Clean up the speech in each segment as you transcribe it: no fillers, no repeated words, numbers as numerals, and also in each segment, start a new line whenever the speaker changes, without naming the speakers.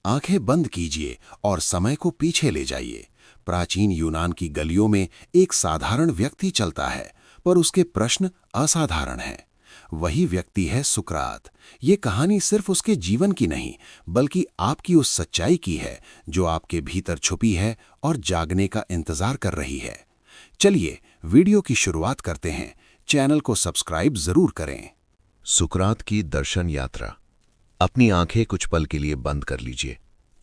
आंखें बंद कीजिए और समय को पीछे ले जाइए। प्राचीन यूनान की गलियों में एक साधारण व्यक्ति चलता है, पर उसके प्रश्न असाधारण हैं। वही व्यक्ति है सुकरात। ये कहानी सिर्फ उसके जीवन की नहीं, बल्कि आपकी उस सच्चाई की है जो आपके भीतर छुपी है और जागने का इंतजार कर रही है। चलिए वीडियो की शुरुआत करते हैं। चैनल को सब्सक्राइब जरूर करें।
सुकरात की दर्शन यात्रा। अपनी आंखें कुछ पल के लिए बंद कर लीजिए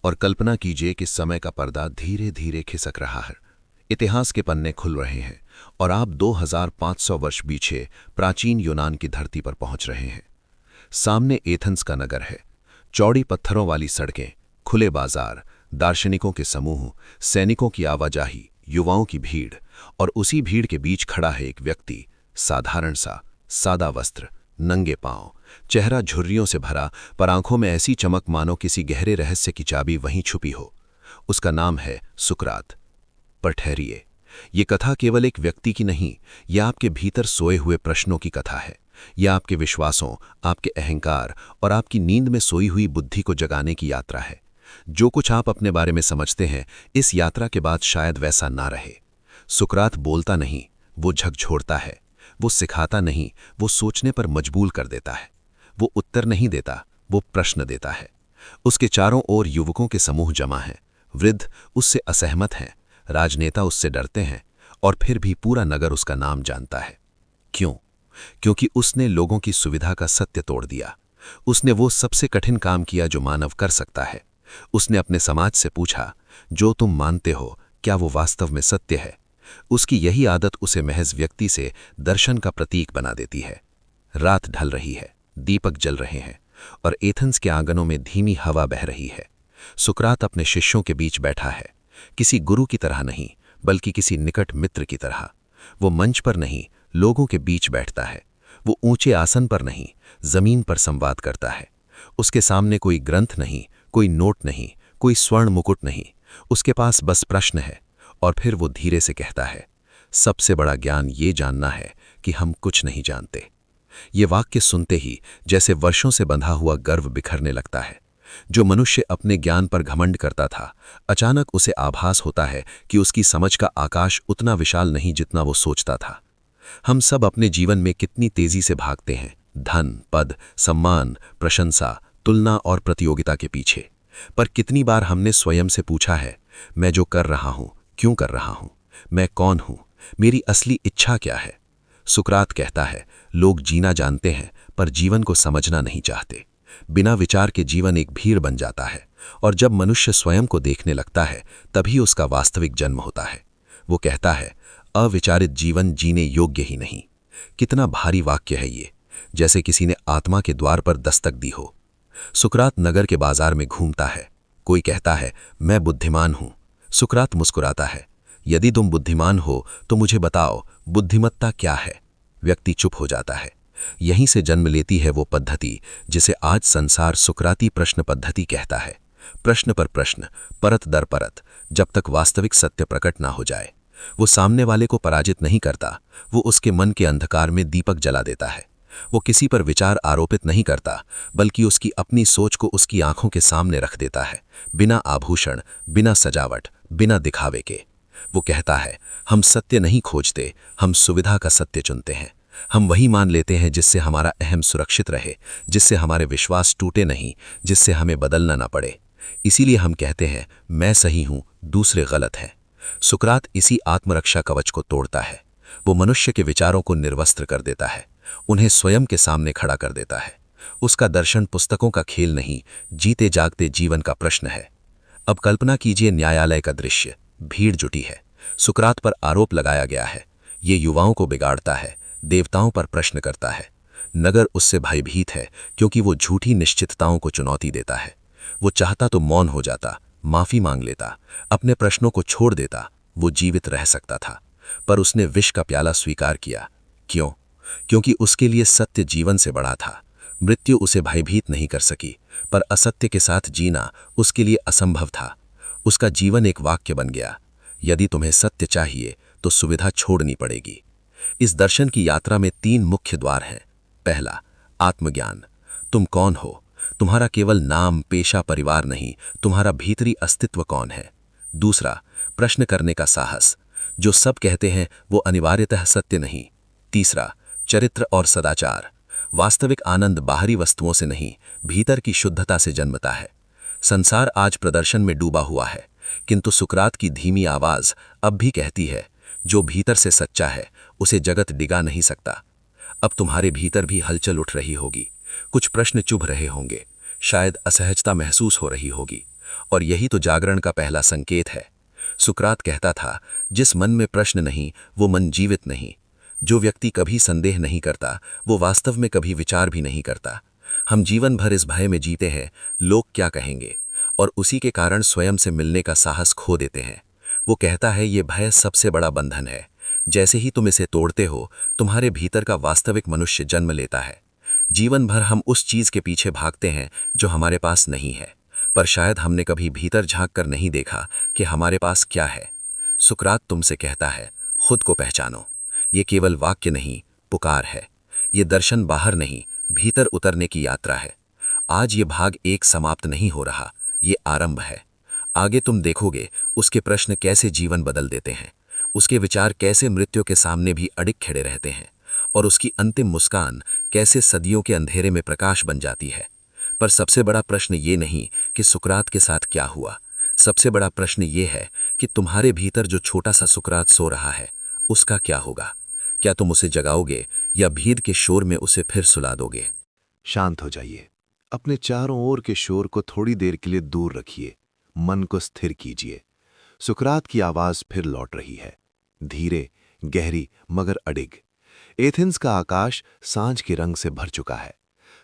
और कल्पना कीजिए कि समय का पर्दा धीरे धीरे खिसक रहा है। इतिहास के पन्ने खुल रहे हैं और आप 2500 वर्ष पीछे प्राचीन यूनान की धरती पर पहुंच रहे हैं। सामने एथेंस का नगर है। चौड़ी पत्थरों वाली सड़कें, खुले बाजार, दार्शनिकों के समूह, सैनिकों की आवाजाही, युवाओं की भीड़, और उसी भीड़ के बीच खड़ा है एक व्यक्ति, साधारण सा, सादा वस्त्र, नंगे पांव, चेहरा झुर्रियों से भरा, पर आंखों में ऐसी चमक मानो किसी गहरे रहस्य की चाबी वहीं छुपी हो। उसका नाम है सुकरात। पर ठहरिए, ये कथा केवल एक व्यक्ति की नहीं, यह आपके भीतर सोए हुए प्रश्नों की कथा है। यह आपके विश्वासों, आपके अहंकार और आपकी नींद में सोई हुई बुद्धि को जगाने की यात्रा है। जो कुछ आप अपने बारे में समझते हैं, इस यात्रा के बाद शायद वैसा ना रहे। सुकरात बोलता नहीं, वो झकझोरता है। वो सिखाता नहीं, वो सोचने पर मजबूर कर देता है। वो उत्तर नहीं देता, वो प्रश्न देता है। उसके चारों ओर युवकों के समूह जमा हैं। वृद्ध उससे असहमत हैं, राजनेता उससे डरते हैं, और फिर भी पूरा नगर उसका नाम जानता है। क्यों? क्योंकि उसने लोगों की सुविधा का सत्य तोड़ दिया। उसने वो सबसे कठिन काम किया जो मानव कर सकता है। उसने अपने समाज से पूछा, जो तुम मानते हो, क्या वो वास्तव में सत्य है? उसकी यही आदत उसे महज व्यक्ति से दर्शन का प्रतीक बना देती है। रात ढल रही है, दीपक जल रहे हैं, और एथेंस के आंगनों में धीमी हवा बह रही है। सुकरात अपने शिष्यों के बीच बैठा है, किसी गुरु की तरह नहीं, बल्कि किसी निकट मित्र की तरह। वो मंच पर नहीं, लोगों के बीच बैठता है। वो ऊंचे आसन पर नहीं, जमीन पर संवाद करता है। उसके सामने कोई ग्रंथ नहीं, कोई नोट नहीं, कोई स्वर्ण मुकुट नहीं। उसके पास बस प्रश्न है, और फिर वो धीरे से कहता है, सबसे बड़ा ज्ञान ये जानना है कि हम कुछ नहीं जानते। ये वाक्य सुनते ही जैसे वर्षों से बंधा हुआ गर्व बिखरने लगता है। जो मनुष्य अपने ज्ञान पर घमंड करता था, अचानक उसे आभास होता है कि उसकी समझ का आकाश उतना विशाल नहीं जितना वो सोचता था। हम सब अपने जीवन में कितनी तेजी से भागते हैं, धन, पद, सम्मान, प्रशंसा, तुलना और प्रतियोगिता के पीछे। पर कितनी बार हमने स्वयं से पूछा है, मैं जो कर रहा हूं, क्यों कर रहा हूं? मैं कौन हूं? मेरी असली इच्छा क्या है? सुकरात कहता है, लोग जीना जानते हैं, पर जीवन को समझना नहीं चाहते। बिना विचार के जीवन एक भीड़ बन जाता है, और जब मनुष्य स्वयं को देखने लगता है, तभी उसका वास्तविक जन्म होता है। वो कहता है, अविचारित जीवन जीने योग्य ही नहीं। कितना भारी वाक्य है ये, जैसे किसी ने आत्मा के द्वार पर दस्तक दी हो। सुकरात नगर के बाजार में घूमता है। कोई कहता है, मैं बुद्धिमान हूं। सुकरात मुस्कुराता है, यदि तुम बुद्धिमान हो तो मुझे बताओ, बुद्धिमत्ता क्या है? व्यक्ति चुप हो जाता है। यहीं से जन्म लेती है वो पद्धति जिसे आज संसार सुकराती प्रश्न पद्धति कहता है। प्रश्न पर प्रश्न, परत दर परत, जब तक वास्तविक सत्य प्रकट ना हो जाए। वो सामने वाले को पराजित नहीं करता, वो उसके मन के अंधकार में दीपक जला देता है। वो किसी पर विचार आरोपित नहीं करता, बल्कि उसकी अपनी सोच को उसकी आंखों के सामने रख देता है, बिना आभूषण, बिना सजावट, बिना दिखावे के। वो कहता है, हम सत्य नहीं खोजते, हम सुविधा का सत्य चुनते हैं। हम वही मान लेते हैं जिससे हमारा अहम सुरक्षित रहे, जिससे हमारे विश्वास टूटे नहीं, जिससे हमें बदलना ना पड़े। इसीलिए हम कहते हैं, मैं सही हूं, दूसरे गलत हैं। सुकरात इसी आत्मरक्षा कवच को तोड़ता है। वो मनुष्य के विचारों को निर्वस्त्र कर देता है, उन्हें स्वयं के सामने खड़ा कर देता है। उसका दर्शन पुस्तकों का खेल नहीं, जीते जागते जीवन का प्रश्न है। अब कल्पना कीजिए न्यायालय का दृश्य। भीड़ जुटी है, सुकरात पर आरोप लगाया गया है। ये युवाओं को बिगाड़ता है, देवताओं पर प्रश्न करता है। नगर उससे भयभीत है, क्योंकि वो झूठी निश्चितताओं को चुनौती देता है। वो चाहता तो मौन हो जाता, माफी मांग लेता, अपने प्रश्नों को छोड़ देता, वो जीवित रह सकता था। पर उसने विष का प्याला स्वीकार किया। क्यों? क्योंकि उसके लिए सत्य जीवन से बड़ा था। मृत्यु उसे भयभीत नहीं कर सकी, पर असत्य के साथ जीना उसके लिए असंभव था। उसका जीवन एक वाक्य बन गया, यदि तुम्हें सत्य चाहिए तो सुविधा छोड़नी पड़ेगी। इस दर्शन की यात्रा में 3 मुख्य द्वार हैं। पहला, आत्मज्ञान। तुम कौन हो? तुम्हारा केवल नाम, पेशा, परिवार नहीं, तुम्हारा भीतरी अस्तित्व कौन है। दूसरा, प्रश्न करने का साहस। जो सब कहते हैं वो अनिवार्यतः सत्य नहीं। तीसरा, चरित्र और सदाचार। वास्तविक आनंद बाहरी वस्तुओं से नहीं, भीतर की शुद्धता से जन्मता है। संसार आज प्रदर्शन में डूबा हुआ है, किंतु सुकरात की धीमी आवाज अब भी कहती है, जो भीतर से सच्चा है उसे जगत डिगा नहीं सकता। अब तुम्हारे भीतर भी हलचल उठ रही होगी, कुछ प्रश्न चुभ रहे होंगे, शायद असहजता महसूस हो रही होगी, और यही तो जागरण का पहला संकेत है। सुकरात कहता था, जिस मन में प्रश्न नहीं वो मन जीवित नहीं। जो व्यक्ति कभी संदेह नहीं करता वो वास्तव में कभी विचार भी नहीं करता। हम जीवन भर इस भय में जीते हैं, लोग क्या कहेंगे, और उसी के कारण स्वयं से मिलने का साहस खो देते हैं। वो कहता है, ये भय सबसे बड़ा बंधन है। जैसे ही तुम इसे तोड़ते हो, तुम्हारे भीतर का वास्तविक मनुष्य जन्म लेता है। जीवन भर हम उस चीज के पीछे भागते हैं जो हमारे पास नहीं है, पर शायद हमने कभी भीतर झांक कर नहीं देखा कि हमारे पास क्या है। सुकरात तुमसे कहता है, खुद को पहचानो। ये केवल वाक्य नहीं, पुकार है। ये दर्शन बाहर नहीं, भीतर उतरने की यात्रा है। आज ये भाग एक समाप्त नहीं हो रहा, ये आरंभ है। आगे तुम देखोगे उसके प्रश्न कैसे जीवन बदल देते हैं, उसके विचार कैसे मृत्यु के सामने भी अडिग खड़े रहते हैं, और उसकी अंतिम मुस्कान कैसे सदियों के अंधेरे में प्रकाश बन जाती है। पर सबसे बड़ा प्रश्न ये नहीं कि सुकरात के साथ क्या हुआ। सबसे बड़ा प्रश्न ये है कि तुम्हारे भीतर जो छोटा सा सुकरात सो रहा है, उसका क्या होगा। क्या तुम उसे जगाओगे या भीड़ के शोर में उसे फिर सुला दोगे।
शांत हो जाइए, अपने चारों ओर के शोर को थोड़ी देर के लिए दूर रखिए, मन को स्थिर कीजिए। सुकरात की आवाज फिर लौट रही है, धीरे, गहरी मगर अडिग। एथेंस का आकाश सांझ के रंग से भर चुका है,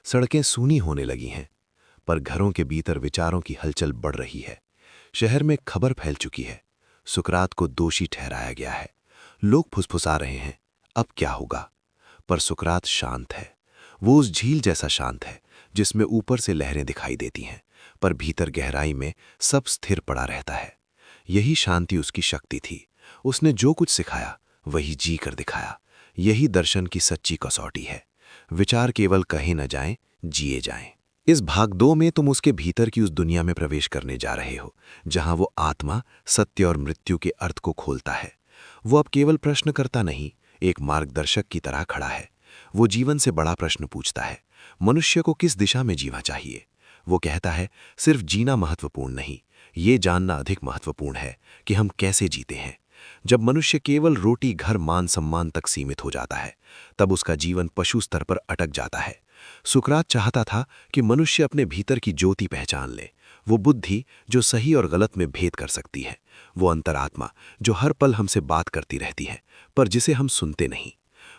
सड़कें सूनी होने लगी हैं, पर घरों के भीतर विचारों की हलचल बढ़ रही है। शहर में खबर फैल चुकी है, सुकरात को दोषी ठहराया गया है। लोग फुसफुसा रहे हैं, अब क्या होगा। पर सुकरात शांत है। वो उस झील जैसा शांत है जिसमें ऊपर से लहरें दिखाई देती हैं, पर भीतर गहराई में सब स्थिर पड़ा रहता है। यही शांति उसकी शक्ति थी। उसने जो कुछ सिखाया वही जी कर दिखाया। यही दर्शन की सच्ची कसौटी है। विचार केवल कहे न जाएं, जिए जाएं। इस भाग 2 में तुम उसके भीतर की उस दुनिया में प्रवेश करने जा रहे हो, जहां वो आत्मा सत्य और मृत्यु के अर्थ को खोलता है। वो अब केवल प्रश्न करता नहीं, एक मार्गदर्शक की तरह खड़ा है। वो जीवन से बड़ा प्रश्न पूछता है, मनुष्य को किस दिशा में जीना चाहिए। वो कहता है, सिर्फ जीना महत्वपूर्ण नहीं, ये जानना अधिक महत्वपूर्ण है कि हम कैसे जीते हैं। जब मनुष्य केवल रोटी, घर, मान सम्मान तक सीमित हो जाता है, तब उसका जीवन पशु स्तर पर अटक जाता है। सुकरात चाहता था कि मनुष्य अपने भीतर की ज्योति पहचान ले, वो बुद्धि जो सही और गलत में भेद कर सकती है, वो अंतरात्मा जो हर पल हमसे बात करती रहती है पर जिसे हम सुनते नहीं।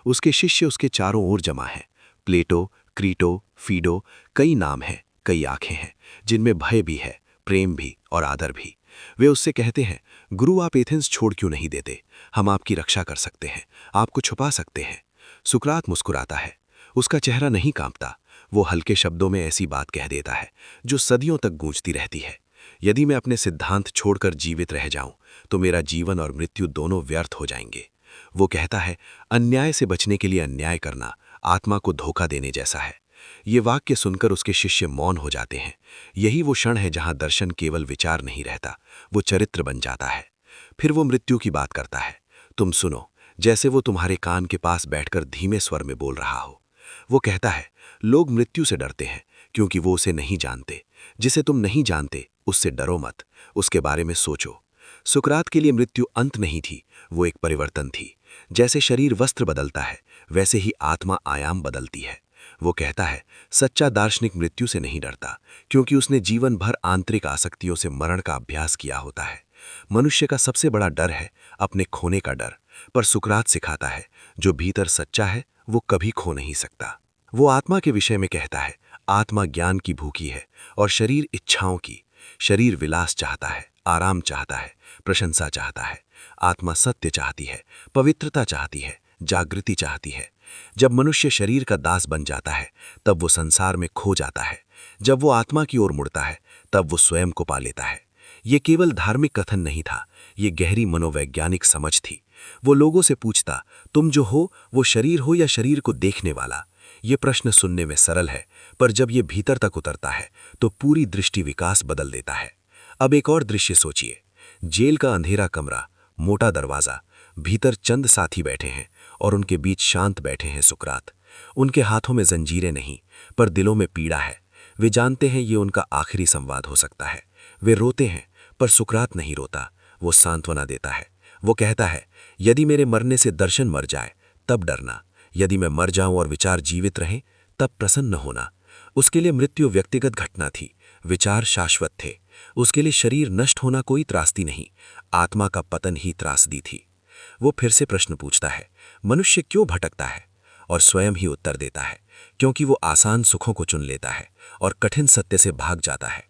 उसके शिष्य उसके चारों ओर जमा हैं, प्लेटो, क्रीटो, फीडो, कई नाम हैं, कई आंखें हैं जिनमें भय भी है, प्रेम भी और आदर भी। वे उससे कहते हैं, गुरु आप एथेंस छोड़ क्यों नहीं देते, हम आपकी रक्षा कर सकते हैं, आपको छुपा सकते हैं। सुकरात मुस्कुराता है, उसका चेहरा नहीं कांपता। वो हल्के शब्दों में ऐसी बात कह देता है जो सदियों तक गूंजती रहती है, यदि मैं अपने सिद्धांत छोड़कर जीवित रह जाऊं तो मेरा जीवन और मृत्यु दोनों व्यर्थ हो जाएंगे। वो कहता है, अन्याय से बचने के लिए अन्याय करना आत्मा को धोखा देने जैसा है। ये वाक्य सुनकर उसके शिष्य मौन हो जाते हैं। यही वो क्षण है जहां दर्शन केवल विचार नहीं रहता, वो चरित्र बन जाता है। फिर वो मृत्यु की बात करता है, तुम सुनो, जैसे वो तुम्हारे कान के पास बैठकर धीमे स्वर में बोल रहा हो। वो कहता है, लोग मृत्यु से डरते हैं क्योंकि वो उसे नहीं जानते। जिसे तुम नहीं जानते उससे डरो मत, उसके बारे में सोचो। सुकरात के लिए मृत्यु अंत नहीं थी, वो एक परिवर्तन थी। जैसे शरीर वस्त्र बदलता है वैसे ही आत्मा आयाम बदलती है। वो कहता है, सच्चा दार्शनिक मृत्यु से नहीं डरता क्योंकि उसने जीवन भर आंतरिक आसक्तियों से मरण का अभ्यास किया होता है। मनुष्य का सबसे बड़ा डर है अपने खोने का डर, पर सुकरात सिखाता है, जो भीतर सच्चा है वो कभी खो नहीं सकता। वो आत्मा के विषय में कहता है, आत्मा ज्ञान की भूखी है और शरीर इच्छाओं की। शरीर विलास चाहता है, आराम चाहता है, प्रशंसा चाहता है। आत्मा सत्य चाहती है, पवित्रता चाहती है, जागृति चाहती है। जब मनुष्य शरीर का दास बन जाता है तब वो संसार में खो जाता है। जब वो आत्मा की ओर मुड़ता है तब वो स्वयं को पा लेता है। ये केवल धार्मिक कथन नहीं था, ये गहरी मनोवैज्ञानिक समझ थी। वो लोगों से पूछता, तुम जो हो वो शरीर हो या शरीर को देखने वाला। ये प्रश्न सुनने में सरल है, पर जब ये भीतर तक उतरता है तो पूरी दृष्टि विकास बदल देता है। अब एक और दृश्य सोचिए। जेल का अंधेरा कमरा, मोटा दरवाजा, भीतर चंद साथी बैठे हैं और उनके बीच शांत बैठे हैं सुकरात। उनके हाथों में जंजीरें नहीं, पर दिलों में पीड़ा है। वे जानते हैं ये उनका आखिरी संवाद हो सकता है। वे रोते हैं, पर सुकरात नहीं रोता, वो सांत्वना देता है। वो कहता है, यदि मेरे मरने से दर्शन मर जाए तब डरना, यदि मैं मर जाऊं और विचार जीवित रहें तब प्रसन्न होना। उसके लिए मृत्यु व्यक्तिगत घटना थी, विचार शाश्वत थे। उसके लिए शरीर नष्ट होना कोई त्रासदी नहीं, आत्मा का पतन ही त्रासदी थी। वो फिर से प्रश्न पूछता है, मनुष्य क्यों भटकता है? और स्वयं ही उत्तर देता है, क्योंकि वो आसान सुखों को चुन लेता है और कठिन सत्य से भाग जाता है।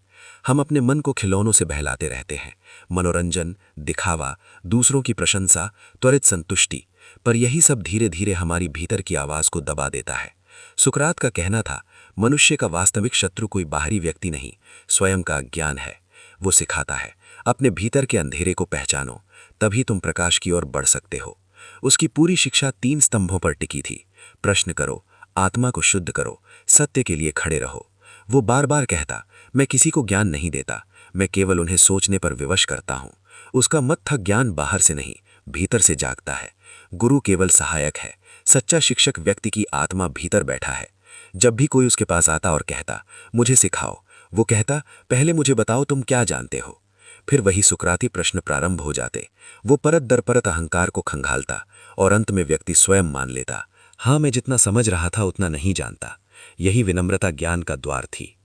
हम अपने मन को खिलौनों से बहलाते रहते हैं, मनोरंजन, दिखावा, दूसरों की प्रशंसा, त्वरित संतुष्टि, पर यही सब धीरे धीरे हमारी भीतर की आवाज को दबा देता है। सुकरात का कहना था, मनुष्य का वास्तविक शत्रु कोई बाहरी व्यक्ति नहीं, स्वयं का अज्ञान है। वो सिखाता है, अपने भीतर के अंधेरे को पहचानो, तभी तुम प्रकाश की ओर बढ़ सकते हो। उसकी पूरी शिक्षा 3 स्तंभों पर टिकी थी। प्रश्न करो, आत्मा को शुद्ध करो, सत्य के लिए खड़े रहो। वो बार बार कहता, मैं किसी को ज्ञान नहीं देता, मैं केवल उन्हें सोचने पर विवश करता हूं। उसका मत था, ज्ञान बाहर से नहीं, भीतर से जागता है। गुरु केवल सहायक है, सच्चा शिक्षक व्यक्ति की आत्मा भीतर बैठा है। जब भी कोई उसके पास आता और कहता, मुझे सिखाओ, वो कहता, पहले मुझे बताओ तुम क्या जानते हो। फिर वही सुकराती प्रश्न प्रारंभ हो जाते। वो परत दर परत अहंकार को खंगालता और अंत में व्यक्ति स्वयं मान लेता, हाँ, मैं जितना समझ रहा था उतना नहीं जानता। यही विनम्रता ज्ञान का द्वार थी।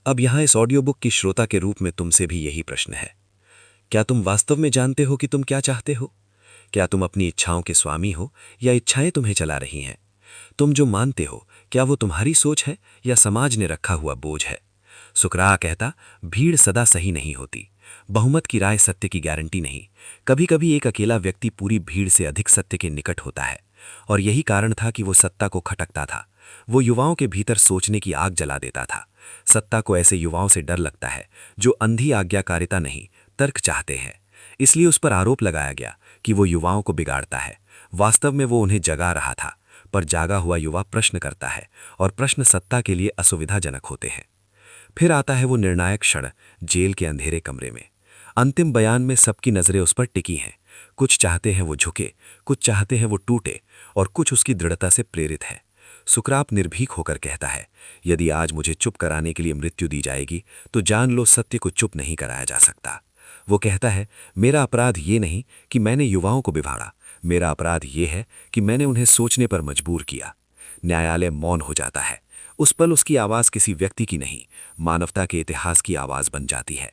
अब यहां इस ऑडियो बुक की श्रोता के रूप में तुमसे भी यही प्रश्न है, क्या तुम वास्तव में जानते हो कि तुम क्या चाहते हो? क्या तुम अपनी इच्छाओं के स्वामी हो या इच्छाएं तुम्हें चला रही हैं? तुम जो मानते हो, क्या वो तुम्हारी सोच है या समाज ने रखा हुआ बोझ है? सुकरात कहता, भीड़ सदा सही नहीं होती, बहुमत की राय सत्य की गारंटी नहीं। कभी कभी एक अकेला व्यक्ति पूरी भीड़ से अधिक सत्य के निकट होता है, और यही कारण था कि वो सत्ता को खटकता था। वो युवाओं के भीतर सोचने की आग जला देता था। सत्ता को ऐसे युवाओं से डर लगता है जो अंधी आज्ञाकारिता नहीं, तर्क चाहते हैं। इसलिए उस पर आरोप लगाया गया कि वो युवाओं को बिगाड़ता है। वास्तव में वो उन्हें जगा रहा था, पर जागा हुआ युवा प्रश्न करता है, और प्रश्न सत्ता के लिए असुविधाजनक होते हैं। फिर आता है वो निर्णायक क्षण, जेल के अंधेरे कमरे में। अंतिम बयान में सबकी नजरें उस पर टिकी हैं। कुछ चाहते हैं वो झुके, कुछ चाहते हैं वो टूटे, और कुछ उसकी दृढ़ता से प्रेरित है। सुकरात निर्भीक होकर कहता है, यदि आज मुझे चुप कराने के लिए मृत्यु दी जाएगी तो जान लो, सत्य को चुप नहीं कराया जा सकता। वो कहता है, मेरा अपराध ये नहीं कि मैंने युवाओं को बिगाड़ा, मेरा अपराध ये है कि मैंने उन्हें सोचने पर मजबूर किया। न्यायालय मौन हो जाता है। उस पल उसकी आवाज किसी व्यक्ति की नहीं, मानवता के इतिहास की आवाज बन जाती है।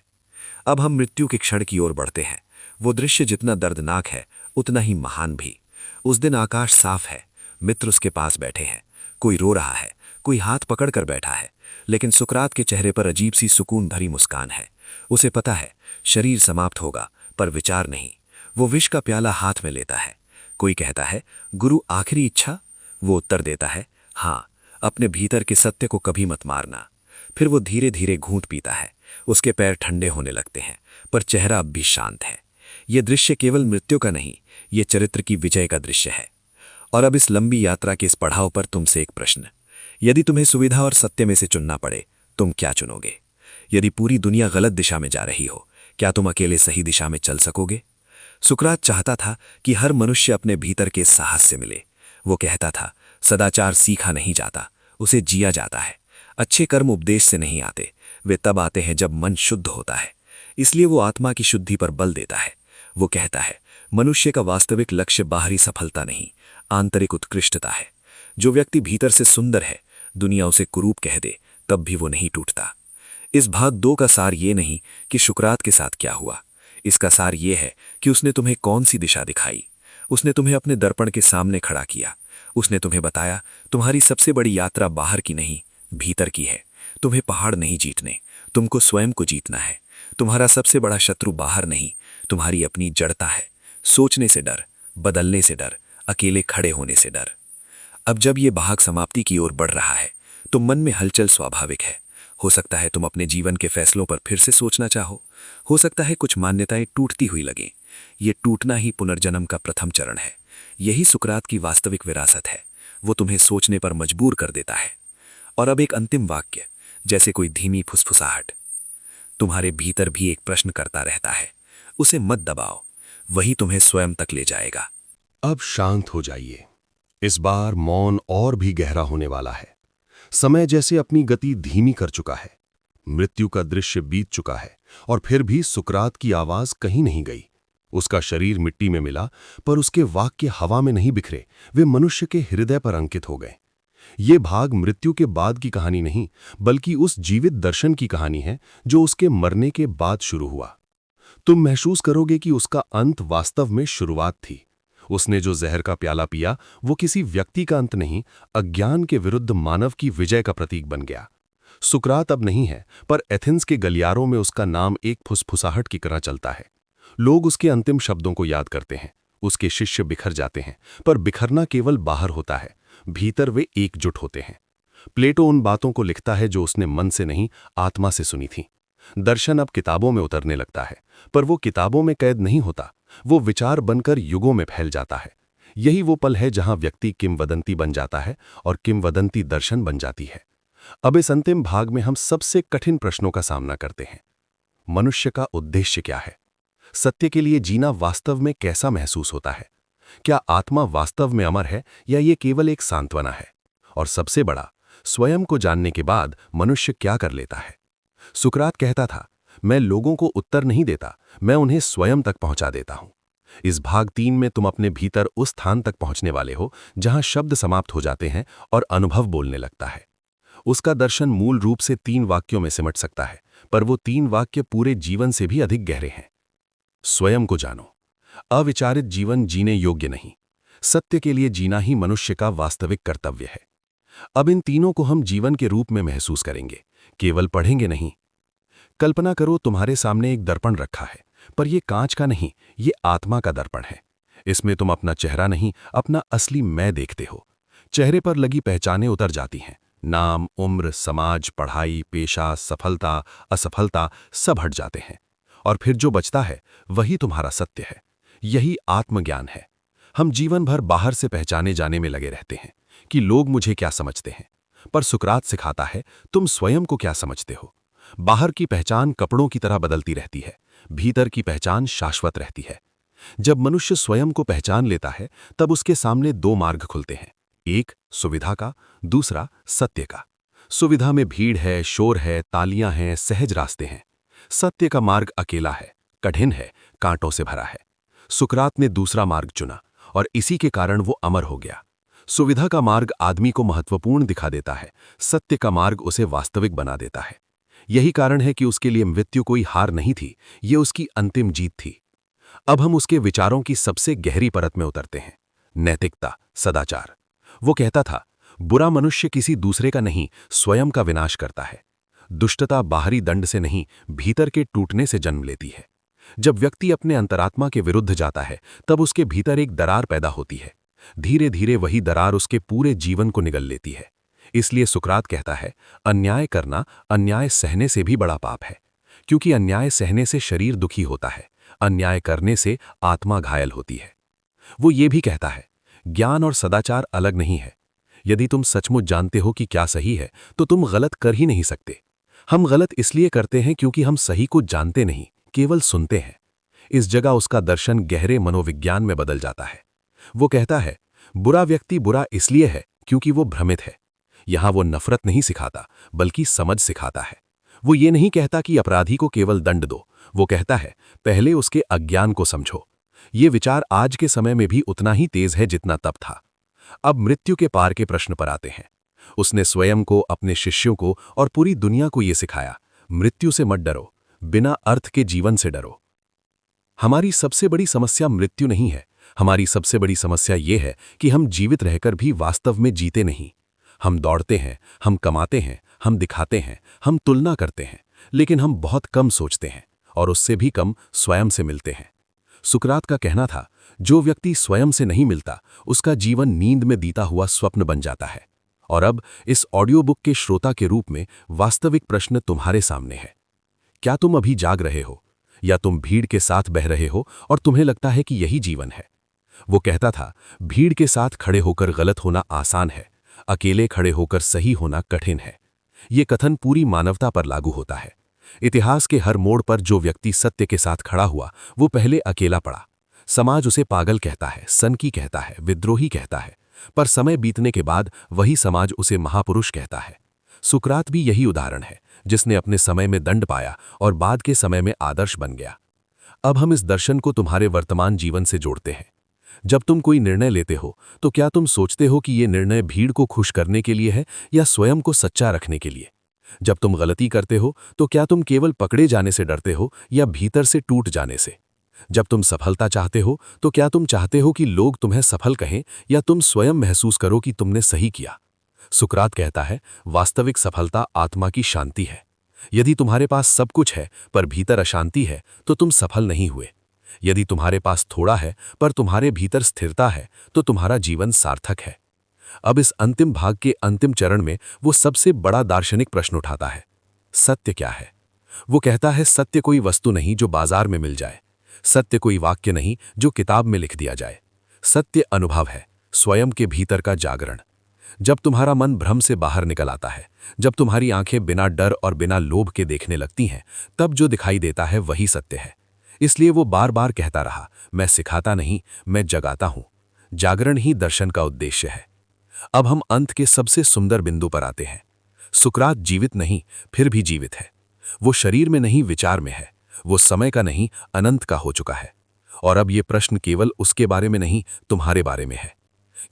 अब हम मृत्यु के क्षण की ओर बढ़ते हैं। वो दृश्य जितना दर्दनाक है उतना ही महान भी। उस दिन आकाश साफ है, मित्र उसके पास बैठे हैं, कोई रो रहा है, कोई हाथ पकड़कर बैठा है, लेकिन सुकरात के चेहरे पर अजीब सी सुकून भरी मुस्कान है। उसे पता है शरीर समाप्त होगा, पर विचार नहीं। वो विष का प्याला हाथ में लेता है। कोई कहता है, गुरु आखिरी इच्छा? वो उत्तर देता है, हाँ, अपने भीतर के सत्य को कभी मत मारना। फिर वो धीरे धीरे घूंट पीता है। उसके पैर ठंडे होने लगते हैं, पर चेहरा अब भी शांत है। ये दृश्य केवल मृत्यु का नहीं, ये चरित्र की विजय का दृश्य है। और अब इस लंबी यात्रा के इस पड़ाव पर तुमसे एक प्रश्न, यदि तुम्हें सुविधा और सत्य में से चुनना पड़े, तुम क्या चुनोगे? यदि पूरी दुनिया गलत दिशा में जा रही हो, क्या तुम अकेले सही दिशा में चल सकोगे? सुकरात चाहता था कि हर मनुष्य अपने भीतर के साहस से मिले। वो कहता था, सदाचार सीखा नहीं जाता, उसे जिया जाता है। अच्छे कर्म उपदेश से नहीं आते, वे तब आते हैं जब मन शुद्ध होता है। इसलिए वो आत्मा की शुद्धि पर बल देता है। वो कहता है, मनुष्य का वास्तविक लक्ष्य बाहरी सफलता नहीं, आंतरिक उत्कृष्टता है। जो व्यक्ति भीतर से सुंदर है, दुनिया उसे कुरूप कह दे, तब भी वो नहीं टूटता। इस भाग 2 का सार ये नहीं कि सुकरात के साथ क्या हुआ, इसका सार ये है कि उसने तुम्हें कौन सी दिशा दिखाई। उसने तुम्हें अपने दर्पण के सामने खड़ा किया। उसने तुम्हें बताया, तुम्हारी सबसे बड़ी यात्रा बाहर की नहीं, भीतर की है। तुम्हें पहाड़ नहीं जीतने, तुमको स्वयं को जीतना है। तुम्हारा सबसे बड़ा शत्रु बाहर नहीं, तुम्हारी अपनी जड़ता है। सोचने से डर, बदलने से डर, अकेले खड़े होने से डर। अब जब ये भाग समाप्ति की ओर बढ़ रहा है, तो मन में हलचल स्वाभाविक है। हो सकता है तुम अपने जीवन के फैसलों पर फिर से सोचना चाहो। हो सकता है कुछ मान्यताएं टूटती हुई लगें। ये टूटना ही पुनर्जन्म का प्रथम चरण है। यही सुकरात की वास्तविक विरासत है। वो तुम्हें सोचने पर मजबूर कर देता है।
और अब एक अंतिम वाक्य, जैसे कोई धीमी फुसफुसाहट। तुम्हारे भीतर भी एक प्रश्न करता रहता है, उसे मत दबाओ, वही तुम्हें स्वयं तक ले जाएगा।
अब शांत हो जाइए। इस बार मौन और भी गहरा होने वाला है। समय जैसे अपनी गति धीमी कर चुका है। मृत्यु का दृश्य बीत चुका है और फिर भी सुकरात की आवाज कहीं नहीं गई। उसका शरीर मिट्टी में मिला, पर उसके वाक्य हवा में नहीं बिखरे, वे मनुष्य के हृदय पर अंकित हो गए। ये भाग मृत्यु के बाद की कहानी नहीं, बल्कि उस जीवित दर्शन की कहानी है जो उसके मरने के बाद शुरू हुआ। तुम महसूस करोगे कि उसका अंत वास्तव में शुरुआत थी। उसने जो जहर का प्याला पिया वो किसी व्यक्ति का अंत नहीं, अज्ञान के विरुद्ध मानव की विजय का प्रतीक बन गया। सुकरात अब नहीं है, पर एथेंस के गलियारों में उसका नाम एक फुसफुसाहट की तरह चलता है। लोग उसके अंतिम शब्दों को याद करते हैं। उसके शिष्य बिखर जाते हैं, पर बिखरना केवल बाहर होता है, भीतर वे एकजुट होते हैं। प्लेटो उन बातों को लिखता है जो उसने मन से नहीं, आत्मा से सुनी थी। दर्शन अब किताबों में उतरने लगता है, पर वो किताबों में कैद नहीं होता, वो विचार बनकर युगों में फैल जाता है। यही वो पल है जहां व्यक्ति किंवदंती बन जाता है और किंवदंती दर्शन बन जाती है। अब इस अंतिम भाग में हम सबसे कठिन प्रश्नों का सामना करते हैं। मनुष्य का उद्देश्य क्या है? सत्य के लिए जीना वास्तव में कैसा महसूस होता है? क्या आत्मा वास्तव में अमर है या ये केवल एक सांत्वना है? और सबसे बड़ा, स्वयं को जानने के बाद मनुष्य क्या कर लेता है? सुकरात कहता था, मैं लोगों को उत्तर नहीं देता, मैं उन्हें स्वयं तक पहुंचा देता हूं। इस भाग 3 में तुम अपने भीतर उस स्थान तक पहुंचने वाले हो जहां शब्द समाप्त हो जाते हैं और अनुभव बोलने लगता है। उसका दर्शन मूल रूप से 3 वाक्यों में सिमट सकता है, पर वो 3 वाक्य पूरे जीवन से भी अधिक गहरे हैं। स्वयं को जानो। अविचारित जीवन जीने योग्य नहीं। सत्य के लिए जीना ही मनुष्य का वास्तविक कर्तव्य है। अब इन तीनों को हम जीवन के रूप में महसूस करेंगे, केवल पढ़ेंगे नहीं। कल्पना करो तुम्हारे सामने एक दर्पण रखा है, पर यह कांच का नहीं, ये आत्मा का दर्पण है। इसमें तुम अपना चेहरा नहीं, अपना असली मैं देखते हो। चेहरे पर लगी पहचानें उतर जाती हैं। नाम, उम्र, समाज, पढ़ाई, पेशा, सफलता, असफलता सब हट जाते हैं। और फिर जो बचता है वही तुम्हारा सत्य है। यही आत्मज्ञान है। हम जीवन भर बाहर से पहचाने जाने में लगे रहते हैं कि लोग मुझे क्या समझते हैं, पर सुकरात सिखाता है तुम स्वयं को क्या समझते हो। बाहर की पहचान कपड़ों की तरह बदलती रहती है, भीतर की पहचान शाश्वत रहती है। जब मनुष्य स्वयं को पहचान लेता है तब उसके सामने 2 मार्ग खुलते हैं, एक सुविधा का, दूसरा सत्य का। सुविधा में भीड़ है, शोर है, तालियां हैं, सहज रास्ते हैं। सत्य का मार्ग अकेला है, कठिन है, कांटों से भरा है। सुकरात ने दूसरा मार्ग चुना और इसी के कारण वो अमर हो गया। सुविधा का मार्ग आदमी को महत्वपूर्ण दिखा देता है, सत्य का मार्ग उसे वास्तविक बना देता है। यही कारण है कि उसके लिए मृत्यु कोई हार नहीं थी, ये उसकी अंतिम जीत थी। अब हम उसके विचारों की सबसे गहरी परत में उतरते हैं, नैतिकता, सदाचार। वो कहता था, बुरा मनुष्य किसी दूसरे का नहीं, स्वयं का विनाश करता है। दुष्टता बाहरी दंड से नहीं, भीतर के टूटने से जन्म लेती है। जब व्यक्ति अपने अंतरात्मा के विरुद्ध जाता है तब उसके भीतर एक दरार पैदा होती है। धीरे धीरे वही दरार उसके पूरे जीवन को निगल लेती है। इसलिए सुकरात कहता है, अन्याय करना अन्याय सहने से भी बड़ा पाप है, क्योंकि अन्याय सहने से शरीर दुखी होता है, अन्याय करने से आत्मा घायल होती है। वो ये भी कहता है, ज्ञान और सदाचार अलग नहीं है। यदि तुम सचमुच जानते हो कि क्या सही है तो तुम गलत कर ही नहीं सकते। हम गलत इसलिए करते हैं क्योंकि हम सही को जानते नहीं, केवल सुनते हैं। इस जगह उसका दर्शन गहरे मनोविज्ञान में बदल जाता है। वो कहता है, बुरा व्यक्ति बुरा इसलिए है क्योंकि वो भ्रमित है। यहां वो नफरत नहीं सिखाता, बल्कि समझ सिखाता है। वो ये नहीं कहता कि अपराधी को केवल दंड दो, वो कहता है, पहले उसके अज्ञान को समझो। ये विचार आज के समय में भी उतना ही तेज है जितना तब था। अब मृत्यु के पार के प्रश्न पर आते हैं। उसने स्वयं को, अपने शिष्यों को और पूरी दुनिया को ये सिखाया, मृत्यु से मत डरो, बिना अर्थ के जीवन से डरो। हमारी सबसे बड़ी समस्या मृत्यु नहीं है, हमारी सबसे बड़ी समस्या ये है कि हम जीवित रहकर भी वास्तव में जीते नहीं। हम दौड़ते हैं, हम कमाते हैं, हम दिखाते हैं, हम तुलना करते हैं, लेकिन हम बहुत कम सोचते हैं और उससे भी कम स्वयं से मिलते हैं। सुकरात का कहना था, जो व्यक्ति स्वयं से नहीं मिलता उसका जीवन नींद में बीता हुआ स्वप्न बन जाता है। और अब इस ऑडियो बुक के श्रोता के रूप में वास्तविक प्रश्न तुम्हारे सामने है। क्या तुम अभी जाग रहे हो, या तुम भीड़ के साथ बह रहे हो और तुम्हें लगता है कि यही जीवन है? वो कहता था, भीड़ के साथ खड़े होकर गलत होना आसान है,
अकेले खड़े होकर सही होना कठिन है। ये कथन पूरी मानवता पर लागू होता है। इतिहास के हर मोड़ पर जो व्यक्ति सत्य के साथ खड़ा हुआ वो पहले अकेला पड़ा। समाज उसे पागल कहता है, सनकी कहता है, विद्रोही कहता है, पर समय बीतने के बाद वही समाज उसे महापुरुष कहता है। सुकरात भी यही उदाहरण है, जिसने अपने समय में दंड पाया और बाद के समय में आदर्श बन गया। अब हम इस दर्शन को तुम्हारे वर्तमान जीवन से जोड़ते हैं। जब तुम कोई निर्णय लेते हो तो क्या तुम सोचते हो कि ये निर्णय भीड़ को खुश करने के लिए है या स्वयं को सच्चा रखने के लिए? जब तुम गलती करते हो तो क्या तुम केवल पकड़े जाने से डरते हो या भीतर से टूट जाने से? जब तुम सफलता चाहते हो तो क्या तुम चाहते हो कि लोग तुम्हें सफल कहें या तुम स्वयं महसूस करो कि तुमने सही किया? सुकरात कहता है, वास्तविक सफलता आत्मा की शांति है। यदि तुम्हारे पास सब कुछ है पर भीतर अशांति है तो तुम सफल नहीं हुए। यदि तुम्हारे पास थोड़ा है पर तुम्हारे भीतर स्थिरता है तो तुम्हारा जीवन सार्थक है। अब इस अंतिम भाग के अंतिम चरण में वो सबसे बड़ा दार्शनिक प्रश्न उठाता है, सत्य क्या है? वो कहता है, सत्य कोई वस्तु नहीं जो बाजार में मिल जाए। सत्य कोई वाक्य नहीं जो किताब में लिख दिया जाए। सत्य अनुभव है, स्वयं के भीतर का जागरण। जब तुम्हारा मन भ्रम से बाहर निकल आता है, जब तुम्हारी आंखें बिना डर और बिना लोभ के देखने लगती हैं, तब जो दिखाई देता है वही सत्य है। इसलिए वो बार बार कहता रहा, मैं सिखाता नहीं, मैं जगाता हूं। जागरण ही दर्शन का उद्देश्य है। अब हम अंत के सबसे सुंदर बिंदु पर आते हैं। सुकरात जीवित नहीं, फिर भी जीवित है। वो शरीर में नहीं, विचार में है। वो समय का नहीं, अनंत का हो चुका है। और अब ये प्रश्न केवल उसके बारे में नहीं, तुम्हारे बारे में है।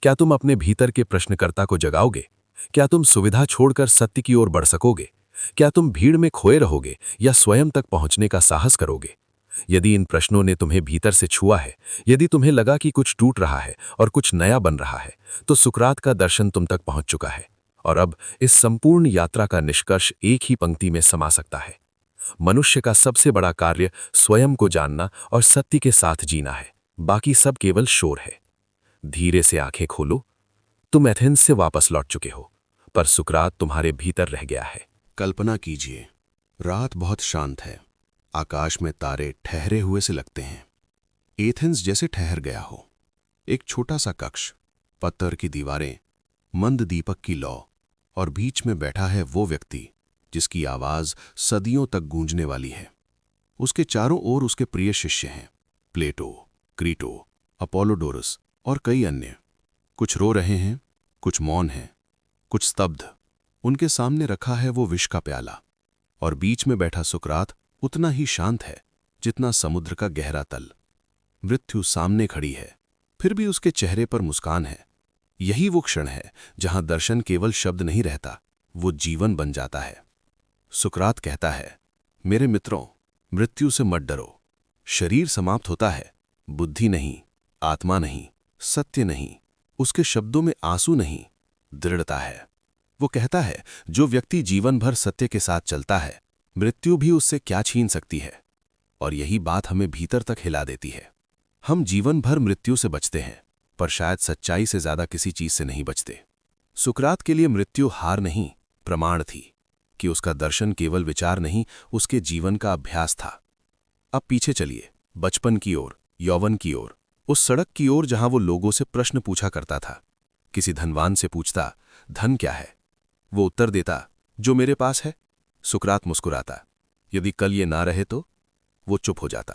क्या तुम अपने भीतर के प्रश्नकर्ता को जगाओगे? क्या तुम सुविधा छोड़कर सत्य की ओर बढ़ सकोगे? क्या तुम भीड़ में खोए रहोगे या स्वयं तक पहुंचने का साहस करोगे? यदि इन प्रश्नों ने तुम्हें भीतर से छुआ है, यदि तुम्हें लगा कि कुछ टूट रहा है और कुछ नया बन रहा है, तो सुकरात का दर्शन तुम तक पहुंच चुका है। और अब इस संपूर्ण यात्रा का निष्कर्ष एक ही पंक्ति में समा सकता है। मनुष्य का सबसे बड़ा कार्य स्वयं को जानना और सत्य के साथ जीना है। बाकी सब केवल शोर है। धीरे से आंखें खोलो। तुम एथेंस से वापस लौट चुके हो, पर सुकरात तुम्हारे भीतर रह गया है।
कल्पना कीजिए, रात बहुत शांत है। आकाश में तारे ठहरे हुए से लगते हैं। एथेंस जैसे ठहर गया हो। एक छोटा सा कक्ष, पत्थर की दीवारें, मंद दीपक की लौ, और बीच में बैठा है वो व्यक्ति जिसकी आवाज सदियों तक गूंजने वाली है। उसके चारों ओर उसके प्रिय शिष्य हैं, प्लेटो, क्रीटो, अपोलोडोरस और कई अन्य। कुछ रो रहे हैं, कुछ मौन हैं, कुछ स्तब्ध। उनके सामने रखा है वो विष का प्याला, और बीच में बैठा सुकरात उतना ही शांत है जितना समुद्र का गहरा तल। मृत्यु सामने खड़ी है, फिर भी उसके चेहरे पर मुस्कान है। यही वो क्षण है जहां दर्शन केवल शब्द नहीं रहता, वो जीवन बन जाता है। सुकरात कहता है, मेरे मित्रों, मृत्यु से मत डरो। शरीर समाप्त होता है, बुद्धि नहीं, आत्मा नहीं, सत्य नहीं। उसके शब्दों में आंसू नहीं, दृढ़ता है। वो कहता है, जो व्यक्ति जीवन भर सत्य के साथ चलता है, मृत्यु भी उससे क्या छीन सकती है। और यही बात हमें भीतर तक हिला देती है। हम जीवन भर मृत्यु से बचते हैं, पर शायद सच्चाई से ज्यादा किसी चीज से नहीं बचते। सुकरात के लिए मृत्यु हार नहीं, प्रमाण थी कि उसका दर्शन केवल विचार नहीं, उसके जीवन का अभ्यास था। अब पीछे चलिए, बचपन की ओर, यौवन की ओर, उस सड़क की ओर जहां वो लोगों से प्रश्न पूछा करता था। किसी धनवान से पूछता, धन क्या है? वो उत्तर देता, जो मेरे पास है। सुकरात मुस्कुराता। यदि कल ये ना रहे तो? वो चुप हो जाता।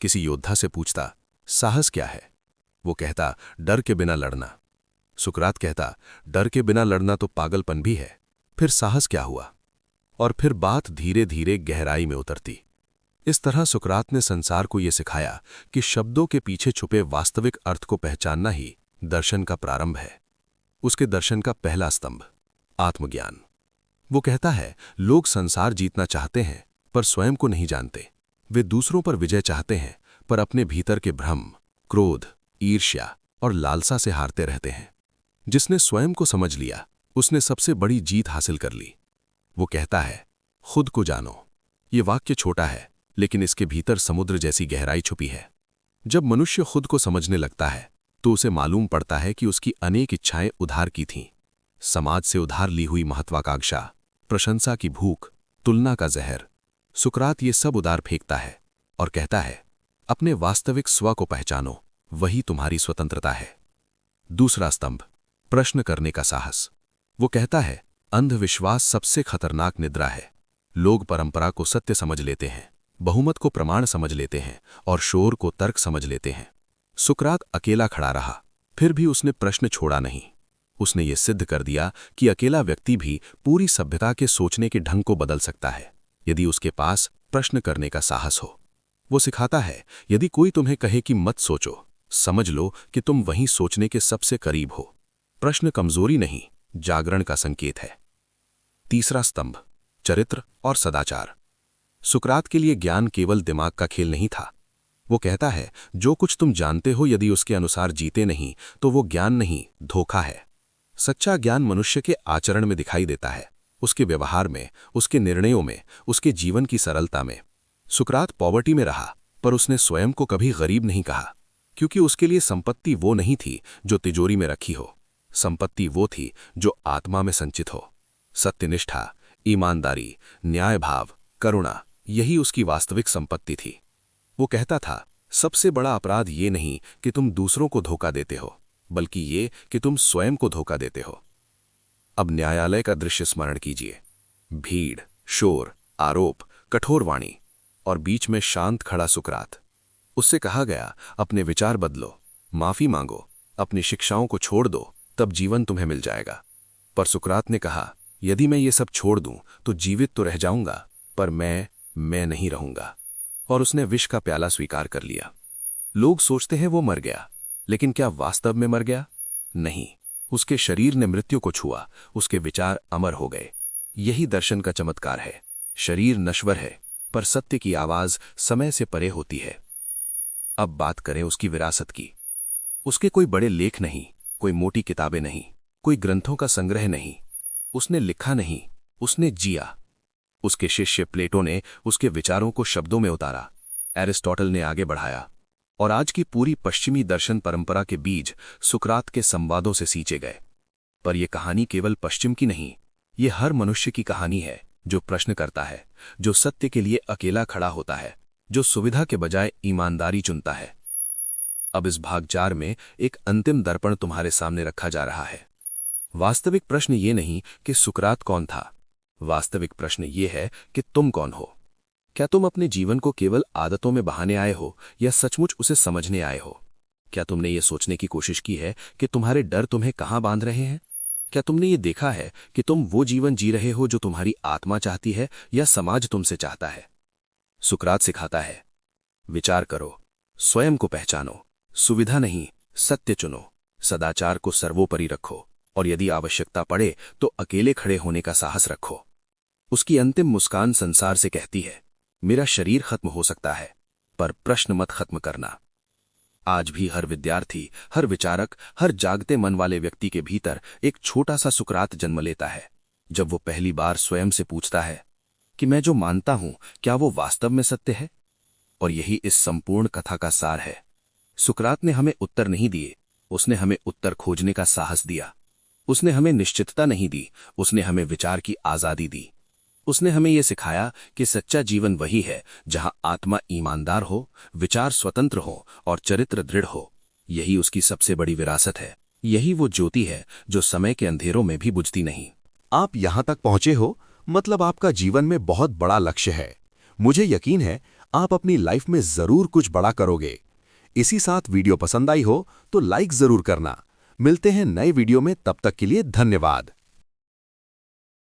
किसी योद्धा से पूछता, साहस क्या है? वो कहता, डर के बिना लड़ना। सुकरात कहता, डर के बिना लड़ना तो पागलपन भी है। फिर साहस क्या हुआ? और फिर बात धीरे धीरे गहराई में उतरती। इस तरह सुकरात ने संसार को यह सिखाया कि शब्दों के पीछे छुपे वास्तविक अर्थ को पहचानना ही दर्शन का प्रारंभ है। उसके दर्शन का पहला स्तंभ, आत्मज्ञान। वो कहता है, लोग संसार जीतना चाहते हैं पर स्वयं को नहीं जानते। वे दूसरों पर विजय चाहते हैं पर अपने भीतर के भ्रम, क्रोध, ईर्ष्या और लालसा से हारते रहते हैं। जिसने स्वयं को समझ लिया, उसने सबसे बड़ी जीत हासिल कर ली। वो कहता है, खुद को जानो। ये वाक्य छोटा है, लेकिन इसके भीतर समुद्र जैसी गहराई छुपी है। जब मनुष्य खुद को समझने लगता है तो उसे मालूम पड़ता है कि उसकी अनेक इच्छाएं उधार की थीं। समाज से उधार ली हुई महत्वाकांक्षा, प्रशंसा की भूख, तुलना का जहर। सुकरात ये सब उधार फेंकता है और कहता है, अपने वास्तविक स्व को पहचानो, वही तुम्हारी स्वतंत्रता है। दूसरा स्तंभ,
प्रश्न करने का साहस। वो कहता है, अंधविश्वास सबसे खतरनाक निद्रा है। लोग परंपरा को सत्य समझ लेते हैं, बहुमत को प्रमाण समझ लेते हैं और शोर को तर्क समझ लेते हैं। सुकरात अकेला खड़ा रहा, फिर भी उसने प्रश्न छोड़ा नहीं। उसने ये सिद्ध कर दिया कि अकेला व्यक्ति भी पूरी सभ्यता के सोचने के ढंग को बदल सकता है, यदि उसके पास प्रश्न करने का साहस हो। वो सिखाता है, यदि कोई तुम्हें कहे कि मत सोचो, समझ लो कि तुम वहीं सोचने के सबसे करीब हो। प्रश्न कमजोरी नहीं, जागरण का संकेत है। तीसरा स्तंभ, चरित्र और सदाचार। सुकरात के लिए ज्ञान केवल दिमाग का खेल नहीं था। वो कहता है, जो कुछ तुम जानते हो यदि उसके अनुसार जीते नहीं तो वो ज्ञान नहीं, धोखा है। सच्चा ज्ञान मनुष्य के आचरण में दिखाई देता है, उसके व्यवहार में, उसके निर्णयों में, उसके जीवन की सरलता में। सुकरात पॉवर्टी में रहा, पर उसने स्वयं को कभी गरीब नहीं कहा, क्योंकि उसके लिए संपत्ति वो नहीं थी जो तिजोरी में रखी हो। संपत्ति वो थी जो आत्मा में संचित हो। सत्यनिष्ठा, ईमानदारी, न्याय भाव, करुणा, यही उसकी वास्तविक संपत्ति थी। वो कहता था, सबसे बड़ा अपराध ये नहीं कि तुम दूसरों को धोखा देते हो, बल्कि ये कि तुम स्वयं को धोखा देते हो। अब न्यायालय का दृश्य स्मरण कीजिए। भीड़, शोर, आरोप, कठोर वाणी और बीच में शांत खड़ा सुकरात। उससे कहा गया, अपने विचार बदलो, माफी मांगो, अपनी शिक्षाओं को छोड़ दो, तब जीवन तुम्हें मिल जाएगा। पर सुकरात ने कहा, यदि मैं ये सब छोड़ दूं तो जीवित तो रह जाऊंगा, पर मैं नहीं रहूंगा। और उसने विष का प्याला स्वीकार कर लिया। लोग सोचते हैं वो मर गया, लेकिन क्या वास्तव में मर गया? नहीं, उसके शरीर ने मृत्यु को छुआ, उसके विचार अमर हो गए। यही दर्शन का चमत्कार है। शरीर नश्वर है, पर सत्य की आवाज समय से परे होती है। अब बात करें उसकी विरासत की। उसके कोई बड़े लेख नहीं, कोई मोटी किताबें नहीं, कोई ग्रंथों का संग्रह नहीं। उसने लिखा नहीं, उसने जिया। उसके शिष्य प्लेटो ने उसके विचारों को शब्दों में उतारा, एरिस्टोटल ने आगे बढ़ाया, और आज की पूरी पश्चिमी दर्शन परंपरा के बीज सुकरात के संवादों से सींचे गए। पर यह कहानी केवल पश्चिम की नहीं, ये हर मनुष्य की कहानी है जो प्रश्न करता है, जो सत्य के लिए अकेला खड़ा होता है, जो सुविधा के बजाय ईमानदारी चुनता है। अब इस भाग 4 में एक अंतिम दर्पण तुम्हारे सामने रखा जा रहा है। वास्तविक प्रश्न ये नहीं कि सुकरात कौन था, वास्तविक प्रश्न ये है कि तुम कौन हो। क्या तुम अपने जीवन को केवल आदतों में बहाने आए हो या सचमुच उसे समझने आए हो? क्या तुमने ये सोचने की कोशिश की है कि तुम्हारे डर तुम्हें कहाँ बांध रहे हैं? क्या तुमने ये देखा है कि तुम वो जीवन जी रहे हो जो तुम्हारी आत्मा चाहती है या समाज तुमसे चाहता है? सुकरात सिखाता है, विचार करो, स्वयं को पहचानो, सुविधा नहीं सत्य चुनो, सदाचार को सर्वोपरि रखो, और यदि आवश्यकता पड़े तो अकेले खड़े होने का साहस रखो। उसकी अंतिम मुस्कान संसार से कहती है, मेरा शरीर खत्म हो सकता है, पर प्रश्न मत खत्म करना। आज भी हर विद्यार्थी, हर विचारक, हर जागते मन वाले व्यक्ति के भीतर एक छोटा सा सुकरात जन्म लेता है, जब वो पहली बार स्वयं से पूछता है कि मैं जो मानता हूं क्या वो वास्तव में सत्य है? और यही इस संपूर्ण कथा का सार है। सुकरात ने हमें उत्तर नहीं दिए, उसने हमें उत्तर खोजने का साहस दिया। उसने हमें निश्चितता नहीं दी, उसने हमें विचार की आजादी दी। उसने हमें यह सिखाया कि सच्चा जीवन वही है जहां आत्मा ईमानदार हो, विचार स्वतंत्र हो और चरित्र दृढ़ हो। यही उसकी सबसे बड़ी विरासत है। यही वो ज्योति है जो समय के अंधेरों में भी बुझती नहीं।
आप यहां तक पहुंचे हो, मतलब आपका जीवन में बहुत बड़ा लक्ष्य है। मुझे यकीन है आप अपनी लाइफ में जरूर कुछ बड़ा करोगे। इसी साथ वीडियो पसंद आई हो तो लाइक जरूर करना। मिलते हैं नए वीडियो में, तब तक के लिए धन्यवाद।